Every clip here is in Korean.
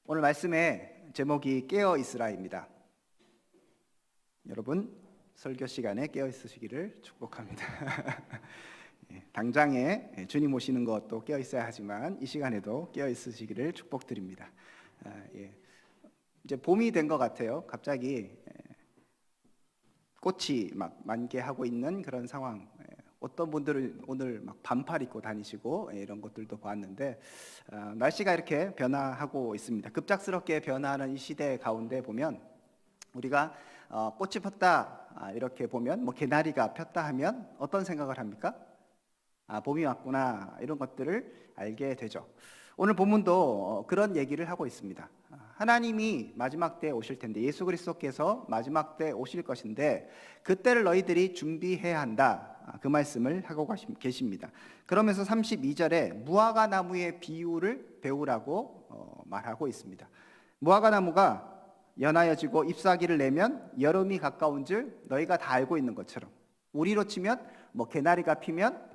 오늘 말씀의 제목이 깨어 있으라입니다. 여러분 설교 시간에 깨어 있으시기를 축복합니다. 당장에 주님 오시는 것도 깨어 있어야 하지만 이 시간에도 깨어 있으시기를 축복드립니다. 이제 봄이 된 것 같아요. 갑자기 꽃이 막 만개하고 있는 그런 상황. 어떤 분들은 오늘 막 반팔 입고 다니시고 이런 것들도 봤는데 날씨가 이렇게 변화하고 있습니다. 급작스럽게 변화하는 이 시대 가운데 보면 우리가 꽃이 폈다 이렇게 보면 뭐 개나리가 폈다 하면 어떤 생각을 합니까? 봄이 왔구나 이런 것들을 알게 되죠. 오늘 본문도 그런 얘기를 하고 있습니다. 하나님이 마지막 때에 오실 텐데 예수 그리스도께서 마지막 때에 오실 것인데 그때를 너희들이 준비해야 한다. 그 말씀을 하고 계십니다. 그러면서 32절에 무화과 나무의 비유를 배우라고 말하고 있습니다. 무화과 나무가 연하여지고 잎사귀를 내면 여름이 가까운 줄 너희가 다 알고 있는 것처럼 우리로 치면 뭐 개나리가 피면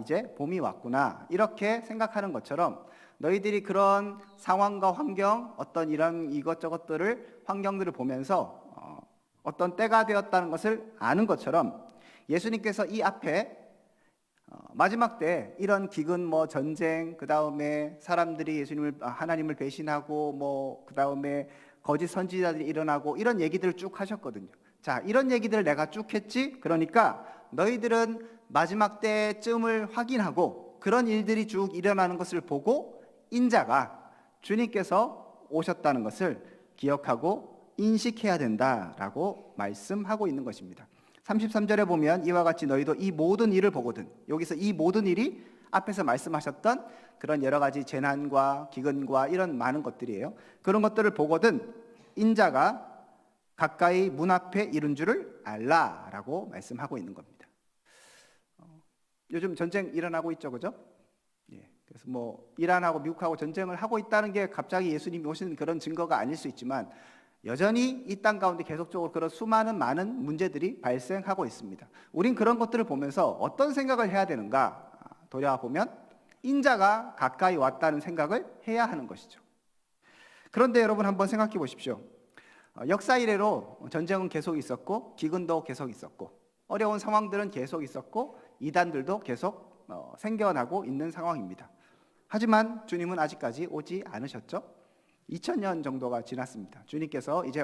이제 봄이 왔구나 이렇게 생각하는 것처럼 너희들이 그런 상황과 환경 어떤 이런 이것저것들을 환경들을 보면서 어떤 때가 되었다는 것을 아는 것처럼 예수님께서 이 앞에 마지막 때 이런 기근 뭐 전쟁 그 다음에 사람들이 하나님을 배신하고 뭐 그 다음에 거짓 선지자들이 일어나고 이런 얘기들을 쭉 하셨거든요. 자, 이런 얘기들을 내가 쭉 했지. 그러니까 너희들은 마지막 때쯤을 확인하고 그런 일들이 쭉 일어나는 것을 보고 인자가 주님께서 오셨다는 것을 기억하고 인식해야 된다라고 말씀하고 있는 것입니다. 33절에 보면 이와 같이 너희도 이 모든 일을 보거든. 여기서 이 모든 일이 앞에서 말씀하셨던 그런 여러 가지 재난과 기근과 이런 많은 것들이에요. 그런 것들을 보거든 인자가 가까이 문 앞에 이른 줄을 알라라고 말씀하고 있는 겁니다. 요즘 전쟁 일어나고 있죠, 그죠? 그래서 뭐 이란하고 미국하고 전쟁을 하고 있다는 게 갑자기 예수님이 오신 그런 증거가 아닐 수 있지만 여전히 이 땅 가운데 계속적으로 그런 수많은 많은 문제들이 발생하고 있습니다. 우린 그런 것들을 보면서 어떤 생각을 해야 되는가 돌아보면 인자가 가까이 왔다는 생각을 해야 하는 것이죠. 그런데 여러분 한번 생각해 보십시오. 역사 이래로 전쟁은 계속 있었고 기근도 계속 있었고 어려운 상황들은 계속 있었고 이단들도 계속 생겨나고 있는 상황입니다. 하지만 주님은 아직까지 오지 않으셨죠? 2000년 정도가 지났습니다. 주님께서 이제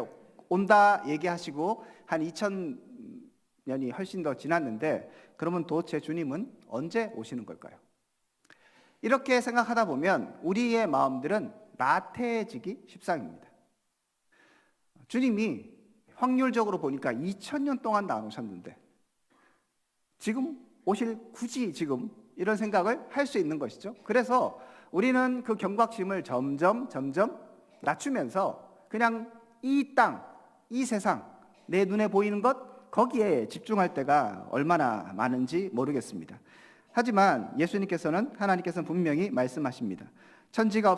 온다 얘기하시고 한 2000년이 훨씬 더 지났는데 그러면 도대체 주님은 언제 오시는 걸까요? 이렇게 생각하다 보면 우리의 마음들은 나태해지기 십상입니다. 주님이 확률적으로 보니까 2000년 동안도 안 오셨는데 지금 굳이 지금 이런 생각을 할 수 있는 것이죠. 그래서 우리는 그 경각심을 점점 낮추면서 그냥 이 땅, 이 세상, 내 눈에 보이는 것 거기에 집중할 때가 얼마나 많은지 모르겠습니다. 하지만 하나님께서는 분명히 말씀하십니다. 천지가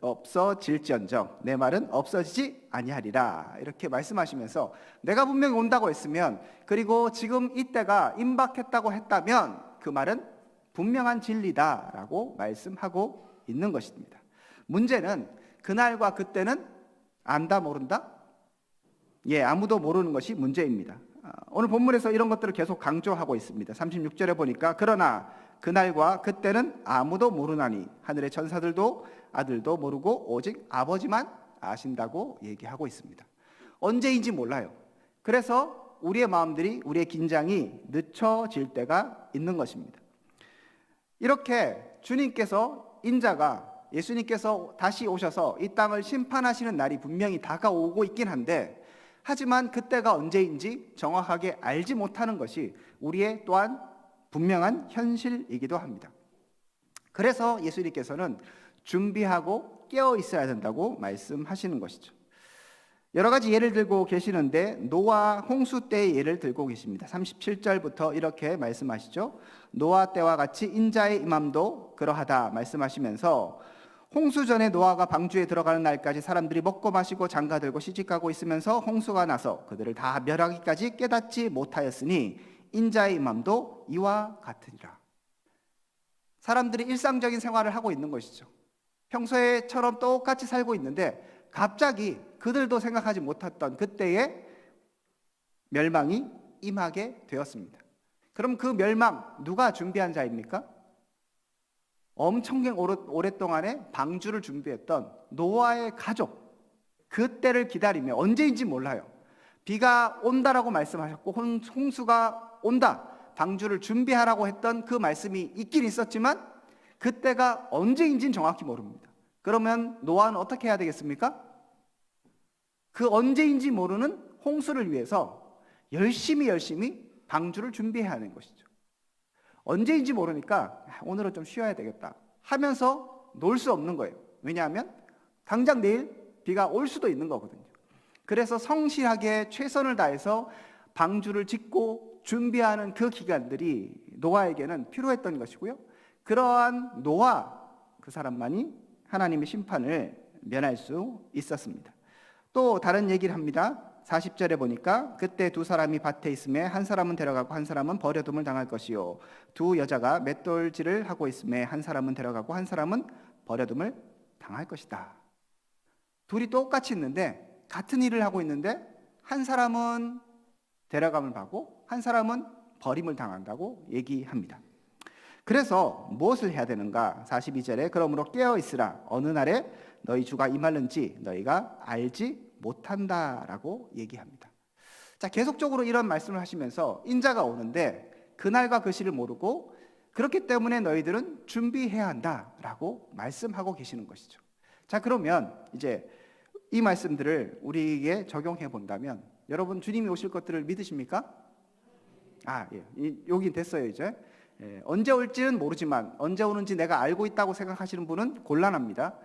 없어질지언정 내 말은 없어지지 아니하리라 이렇게 말씀하시면서 내가 분명히 온다고 했으면 그리고 지금 이때가 임박했다고 했다면 그 말은 분명한 진리다라고 말씀하고 있는 것입니다. 문제는 그날과 그때는 안다 모른다? 아무도 모르는 것이 문제입니다. 오늘 본문에서 이런 것들을 계속 강조하고 있습니다. 36절에 보니까 그러나 그날과 그때는 아무도 모르나니 하늘의 천사들도 아들도 모르고 오직 아버지만 아신다고 얘기하고 있습니다. 언제인지 몰라요. 그래서 우리의 마음들이 우리의 긴장이 늦춰질 때가 있는 것입니다. 이렇게 예수님께서 다시 오셔서 이 땅을 심판하시는 날이 분명히 다가오고 있긴 한데 하지만 그때가 언제인지 정확하게 알지 못하는 것이 우리의 또한 분명한 현실이기도 합니다. 그래서 예수님께서는 준비하고 깨어 있어야 된다고 말씀하시는 것이죠. 여러 가지 예를 들고 계시는데 노아 홍수 때의 예를 들고 계십니다. 37절부터 이렇게 말씀하시죠. 노아 때와 같이 인자의 임함도 그러하다 말씀하시면서 홍수 전에 노아가 방주에 들어가는 날까지 사람들이 먹고 마시고 장가들고 시집가고 있으면서 홍수가 나서 그들을 다 멸하기까지 깨닫지 못하였으니 인자의 임함도 이와 같으니라. 사람들이 일상적인 생활을 하고 있는 것이죠. 평소에처럼 똑같이 살고 있는데 갑자기 그들도 생각하지 못했던 그때의 멸망이 임하게 되었습니다. 그럼 그 멸망 누가 준비한 자입니까? 엄청 오랫동안에 방주를 준비했던 노아의 가족, 그때를 기다리며, 언제인지 몰라요. 비가 온다라고 말씀하셨고 홍수가 온다, 방주를 준비하라고 했던 그 말씀이 있긴 있었지만 그때가 언제인지는 정확히 모릅니다. 그러면 노아는 어떻게 해야 되겠습니까? 그 언제인지 모르는 홍수를 위해서 열심히 방주를 준비해야 하는 것이죠. 언제인지 모르니까 오늘은 좀 쉬어야 되겠다 하면서 놀 수 없는 거예요. 왜냐하면 당장 내일 비가 올 수도 있는 거거든요. 그래서 성실하게 최선을 다해서 방주를 짓고 준비하는 그 기간들이 노아에게는 필요했던 것이고요. 그러한 노아, 그 사람만이 하나님의 심판을 면할 수 있었습니다. 또 다른 얘기를 합니다. 40절에 보니까 그때 두 사람이 밭에 있음에 한 사람은 데려가고 한 사람은 버려둠을 당할 것이요, 두 여자가 맷돌질을 하고 있음에 한 사람은 데려가고 한 사람은 버려둠을 당할 것이다. 둘이 똑같이 있는데, 같은 일을 하고 있는데 한 사람은 데려감을 받고 한 사람은 버림을 당한다고 얘기합니다. 그래서 무엇을 해야 되는가? 42절에 그러므로 깨어 있으라. 어느 날에 너희 주가 임하는지 너희가 알지 못한다라고 얘기합니다. 자, 계속적으로 이런 말씀을 하시면서 인자가 오는데 그날과 그 시를 모르고, 그렇기 때문에 너희들은 준비해야 한다라고 말씀하고 계시는 것이죠. 자, 그러면 이제 이 말씀들을 우리에게 적용해 본다면, 여러분 주님이 오실 것들을 믿으십니까? 여긴 됐어요 이제. 언제 올지는 모르지만 언제 오는지 내가 알고 있다고 생각하시는 분은 곤란합니다.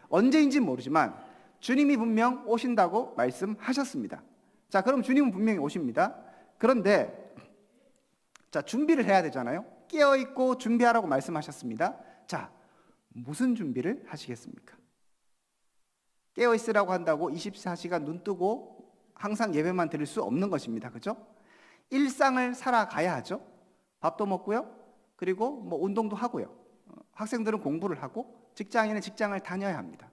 언제인지는 모르지만 주님이 분명 오신다고 말씀하셨습니다. 자, 그럼 주님은 분명히 오십니다. 그런데 자, 준비를 해야 되잖아요. 깨어있고 준비하라고 말씀하셨습니다. 자, 무슨 준비를 하시겠습니까? 깨어있으라고 한다고 24시간 눈 뜨고 항상 예배만 드릴 수 없는 것입니다. 그죠? 일상을 살아가야 하죠. 밥도 먹고요. 그리고 운동도 하고요. 학생들은 공부를 하고 직장인은 직장을 다녀야 합니다.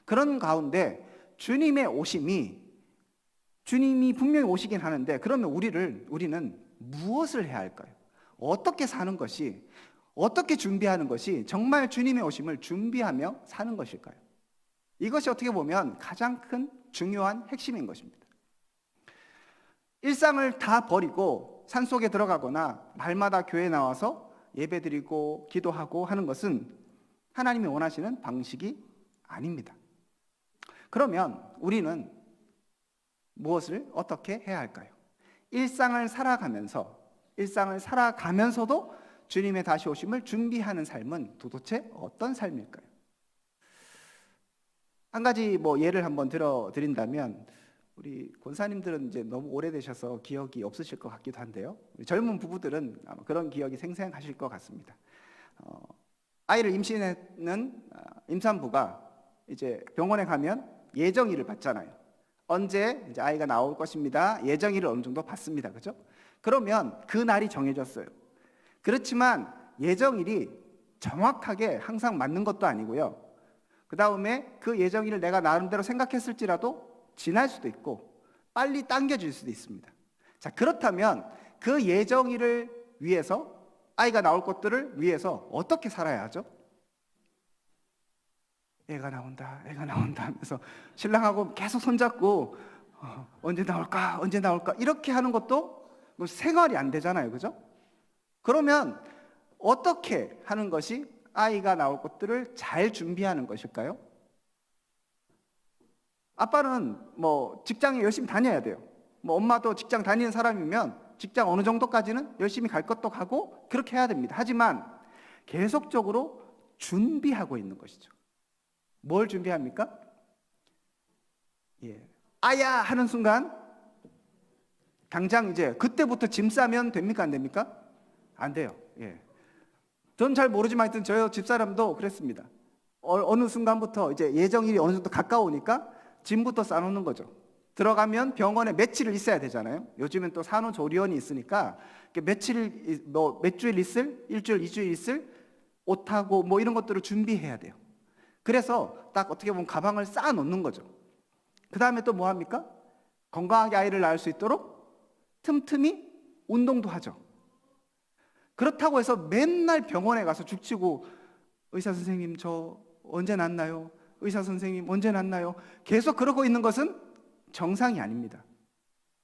그런 가운데 주님의 오심이, 주님이 분명히 오시긴 하는데, 그러면 우리는 무엇을 해야 할까요? 어떻게 사는 것이, 어떻게 준비하는 것이 정말 주님의 오심을 준비하며 사는 것일까요? 이것이 어떻게 보면 가장 큰 중요한 핵심인 것입니다. 일상을 다 버리고 산속에 들어가거나 날마다 교회에 나와서 예배드리고 기도하고 하는 것은 하나님이 원하시는 방식이 아닙니다. 그러면 우리는 무엇을 어떻게 해야 할까요? 일상을 살아가면서도 주님의 다시 오심을 준비하는 삶은 도대체 어떤 삶일까요? 한 가지 예를 한번 들어드린다면, 우리 권사님들은 이제 너무 오래되셔서 기억이 없으실 것 같기도 한데요. 젊은 부부들은 아마 그런 기억이 생생하실 것 같습니다. 아이를 임신했는 임산부가 이제 병원에 가면 예정일을 받잖아요. 언제 이제 아이가 나올 것입니다. 예정일을 어느 정도 받습니다. 그죠? 그러면 그 날이 정해졌어요. 그렇지만 예정일이 정확하게 항상 맞는 것도 아니고요. 그 다음에 그 예정일을 내가 나름대로 생각했을지라도 지날 수도 있고 빨리 당겨질 수도 있습니다. 자, 그렇다면 그 예정일을 위해서, 아이가 나올 것들을 위해서 어떻게 살아야 하죠? 애가 나온다 하면서 신랑하고 계속 손잡고 언제 나올까 이렇게 하는 것도 생활이 안 되잖아요. 그죠? 그러면 어떻게 하는 것이 아이가 나올 것들을 잘 준비하는 것일까요? 아빠는 직장에 열심히 다녀야 돼요. 엄마도 직장 다니는 사람이면 직장 어느 정도까지는 열심히 갈 것도 가고 그렇게 해야 됩니다. 하지만 계속적으로 준비하고 있는 것이죠. 뭘 준비합니까? 아야 하는 순간 당장 이제 그때부터 짐 싸면 됩니까? 안 됩니까? 안 돼요. 전 잘 모르지만 하여튼 저희 집사람도 그랬습니다. 어느 순간부터 이제 예정일이 어느 정도 가까우니까 짐부터 싸놓는 거죠. 들어가면 병원에 며칠을 있어야 되잖아요. 요즘엔 또 산후조리원이 있으니까 몇 주일 있을, 일주일, 2주일 있을 옷하고 이런 것들을 준비해야 돼요. 그래서 딱 어떻게 보면 가방을 쌓아 놓는 거죠. 그 다음에 또 뭐 합니까? 건강하게 아이를 낳을 수 있도록 틈틈이 운동도 하죠. 그렇다고 해서 맨날 병원에 가서 죽치고 의사 선생님 저 언제 낫나요? 의사 선생님 언제 낫나요? 계속 그러고 있는 것은 정상이 아닙니다.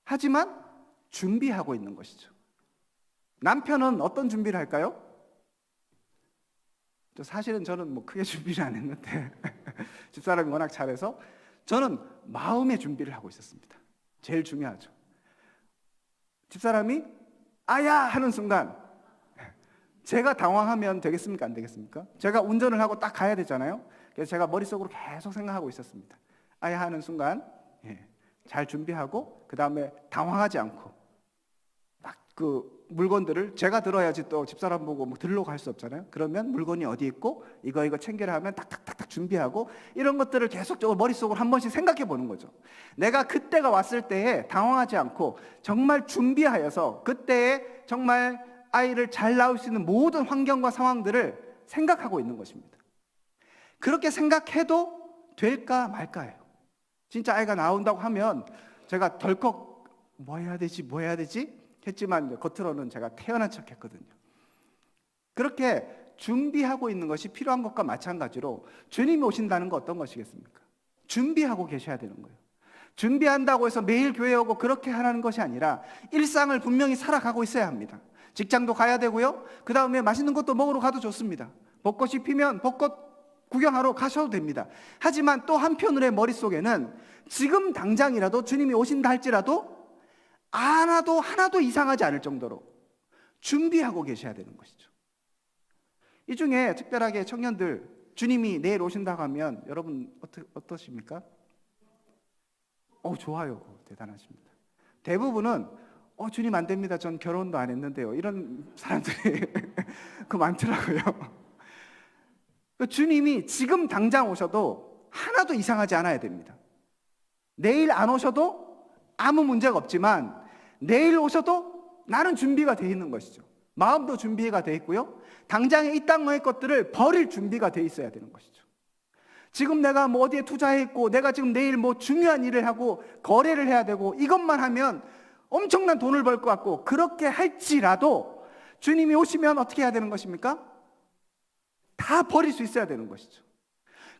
하지만 준비하고 있는 것이죠. 남편은 어떤 준비를 할까요? 사실은 저는 뭐 크게 준비를 안 했는데 집사람이 워낙 잘해서 저는 마음의 준비를 하고 있었습니다. 제일 중요하죠. 집사람이 아야 하는 순간 제가 당황하면 되겠습니까? 안 되겠습니까? 제가 운전을 하고 딱 가야 되잖아요. 그래서 제가 머릿속으로 계속 생각하고 있었습니다. 아야 하는 순간 잘 준비하고 그 다음에 당황하지 않고 딱 그 물건들을 제가 들어야지 또 집사람 보고 뭐 들러 갈 수 없잖아요. 그러면 물건이 어디 있고 이거 챙겨라 하면 딱딱딱딱 준비하고 이런 것들을 계속적으로 머릿속으로 한 번씩 생각해 보는 거죠. 내가 그때가 왔을 때에 당황하지 않고 정말 준비하여서 그때에 정말 아이를 잘 낳을 수 있는 모든 환경과 상황들을 생각하고 있는 것입니다. 그렇게 생각해도 될까 말까예요. 진짜 아이가 나온다고 하면 제가 덜컥 뭐 해야 되지 했지만 겉으로는 제가 태어난 척 했거든요. 그렇게 준비하고 있는 것이 필요한 것과 마찬가지로 주님이 오신다는 거 어떤 것이겠습니까? 준비하고 계셔야 되는 거예요. 준비한다고 해서 매일 교회 오고 그렇게 하라는 것이 아니라 일상을 분명히 살아가고 있어야 합니다. 직장도 가야 되고요. 그 다음에 맛있는 것도 먹으러 가도 좋습니다. 벚꽃이 피면 벚꽃 구경하러 가셔도 됩니다. 하지만 또 한편으로의 머릿속에는 지금 당장이라도 주님이 오신다 할지라도 하나도 이상하지 않을 정도로 준비하고 계셔야 되는 것이죠. 이 중에 특별하게 청년들 주님이 내일 오신다고 하면 여러분 어떠십니까? 좋아요. 대단하십니다. 대부분은 주님 안 됩니다. 전 결혼도 안 했는데요. 이런 사람들이 많더라고요. 주님이 지금 당장 오셔도 하나도 이상하지 않아야 됩니다. 내일 안 오셔도 아무 문제가 없지만 내일 오셔도 나는 준비가 돼 있는 것이죠. 마음도 준비가 돼 있고요. 당장에 이 땅의 것들을 버릴 준비가 돼 있어야 되는 것이죠. 지금 내가 뭐 어디에 투자해 있고 내가 지금 내일 뭐 중요한 일을 하고 거래를 해야 되고 이것만 하면 엄청난 돈을 벌 것 같고 그렇게 할지라도 주님이 오시면 어떻게 해야 되는 것입니까? 다 버릴 수 있어야 되는 것이죠.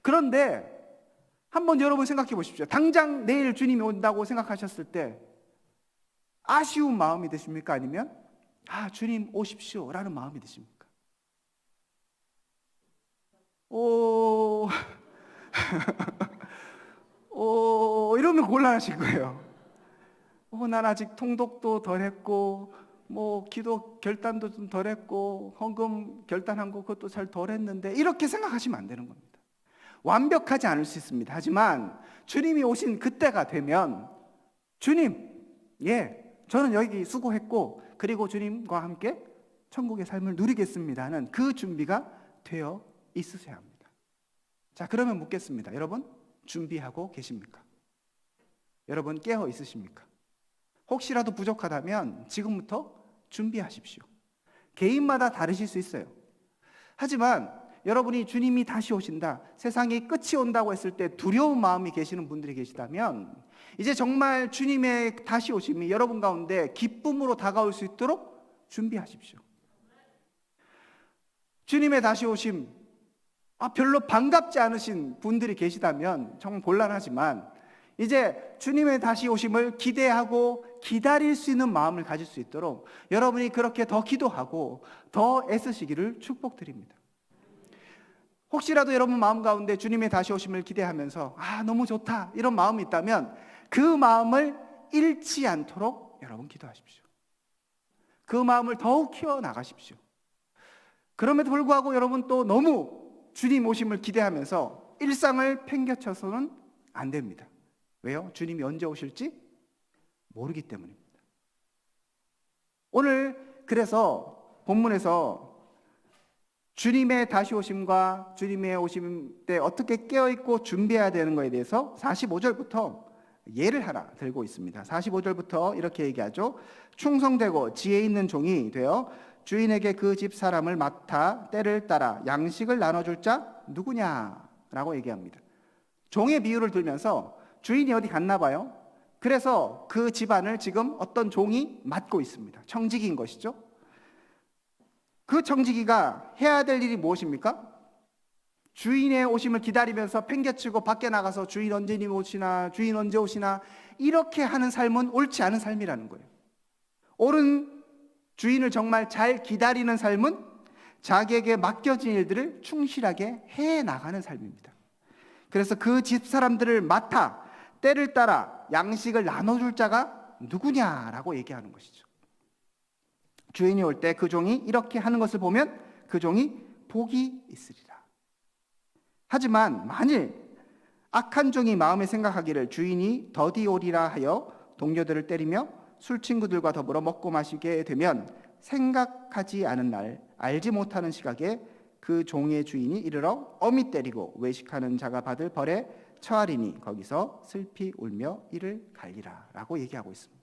그런데 한번 여러분 생각해 보십시오. 당장 내일 주님이 온다고 생각하셨을 때 아쉬운 마음이 드십니까? 아니면 주님 오십시오 라는 마음이 드십니까? 이러면 곤란하실 거예요. 난 아직 통독도 덜 했고 뭐 기도 결단도 좀 덜 했고 헌금 결단한 거 그것도 잘 덜 했는데 이렇게 생각하시면 안 되는 겁니다. 완벽하지 않을 수 있습니다. 하지만 주님이 오신 그때가 되면 주님, 저는 여기 수고했고 그리고 주님과 함께 천국의 삶을 누리겠습니다 하는 그 준비가 되어 있으셔야 합니다. 자, 그러면 묻겠습니다. 여러분 준비하고 계십니까? 여러분 깨어 있으십니까? 혹시라도 부족하다면 지금부터 준비하십시오. 개인마다 다르실 수 있어요. 하지만 여러분이 주님이 다시 오신다, 세상이 끝이 온다고 했을 때 두려운 마음이 계시는 분들이 계시다면 이제 정말 주님의 다시 오심이 여러분 가운데 기쁨으로 다가올 수 있도록 준비하십시오. 주님의 다시 오심 별로 반갑지 않으신 분들이 계시다면 정말 곤란하지만 이제 주님의 다시 오심을 기대하고 기다릴 수 있는 마음을 가질 수 있도록 여러분이 그렇게 더 기도하고 더 애쓰시기를 축복드립니다. 혹시라도 여러분 마음 가운데 주님의 다시 오심을 기대하면서 너무 좋다 이런 마음이 있다면 그 마음을 잃지 않도록 여러분 기도하십시오. 그 마음을 더욱 키워나가십시오. 그럼에도 불구하고 여러분 또 너무 주님 오심을 기대하면서 일상을 팽개쳐서는 안 됩니다. 왜요? 주님이 언제 오실지 모르기 때문입니다. 오늘 그래서 본문에서 주님의 다시 오심과 주님의 오심 때 어떻게 깨어있고 준비해야 되는 것에 대해서 45절부터 예를 하나 들고 있습니다. 45절부터 이렇게 얘기하죠. 충성되고 지혜 있는 종이 되어 주인에게 그 집 사람을 맡아 때를 따라 양식을 나눠줄 자 누구냐? 라고 얘기합니다. 종의 비유를 들면서 주인이 어디 갔나 봐요. 그래서 그 집안을 지금 어떤 종이 맡고 있습니다. 청지기인 것이죠. 그 청지기가 해야 될 일이 무엇입니까? 주인의 오심을 기다리면서 팽개치고 밖에 나가서 주인 언제 오시나, 주인 언제 오시나, 이렇게 하는 삶은 옳지 않은 삶이라는 거예요. 옳은 주인을 정말 잘 기다리는 삶은 자기에게 맡겨진 일들을 충실하게 해 나가는 삶입니다. 그래서 그 집 사람들을 맡아 때를 따라 양식을 나눠줄 자가 누구냐라고 얘기하는 것이죠. 주인이 올 때 그 종이 이렇게 하는 것을 보면 그 종이 복이 있으리라. 하지만 만일 악한 종이 마음에 생각하기를 주인이 더디 오리라 하여 동료들을 때리며 술 친구들과 더불어 먹고 마시게 되면 생각하지 않은 날, 알지 못하는 시각에 그 종의 주인이 이르러 엄히 때리고 외식하는 자가 받을 벌에 처하리니 거기서 슬피 울며 이를 갈리라 라고 얘기하고 있습니다.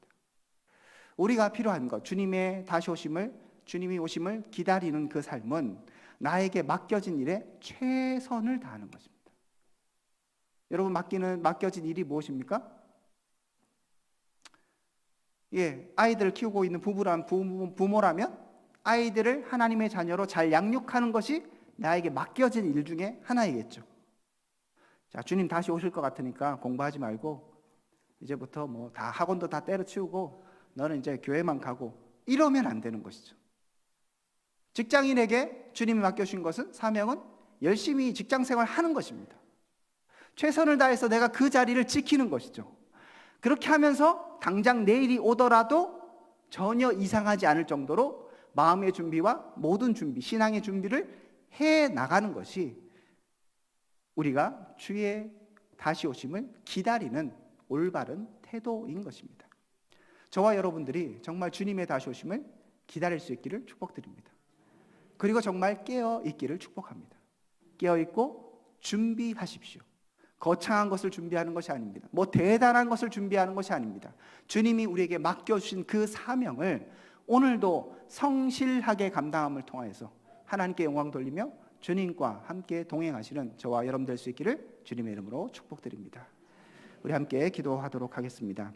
우리가 필요한 것, 주님의 다시 오심을, 주님이 오심을 기다리는 그 삶은 나에게 맡겨진 일에 최선을 다하는 것입니다. 여러분, 맡겨진 일이 무엇입니까? 아이들을 키우고 있는 부모라면 아이들을 하나님의 자녀로 잘 양육하는 것이 나에게 맡겨진 일 중에 하나이겠죠. 자, 주님 다시 오실 것 같으니까 공부하지 말고 이제부터 뭐 다 학원도 다 때려치우고 너는 이제 교회만 가고, 이러면 안 되는 것이죠. 직장인에게 주님이 맡겨주신 것은, 사명은 열심히 직장 생활 하는 것입니다. 최선을 다해서 내가 그 자리를 지키는 것이죠. 그렇게 하면서 당장 내일이 오더라도 전혀 이상하지 않을 정도로 마음의 준비와 모든 준비, 신앙의 준비를 해 나가는 것이 우리가 주의 다시 오심을 기다리는 올바른 태도인 것입니다. 저와 여러분들이 정말 주님의 다시 오심을 기다릴 수 있기를 축복드립니다. 그리고 정말 깨어 있기를 축복합니다. 깨어 있고 준비하십시오. 거창한 것을 준비하는 것이 아닙니다. 뭐 대단한 것을 준비하는 것이 아닙니다. 주님이 우리에게 맡겨주신 그 사명을 오늘도 성실하게 감당함을 통하여서 하나님께 영광 돌리며 주님과 함께 동행하시는 저와 여러분 될 수 있기를 주님의 이름으로 축복드립니다. 우리 함께 기도하도록 하겠습니다.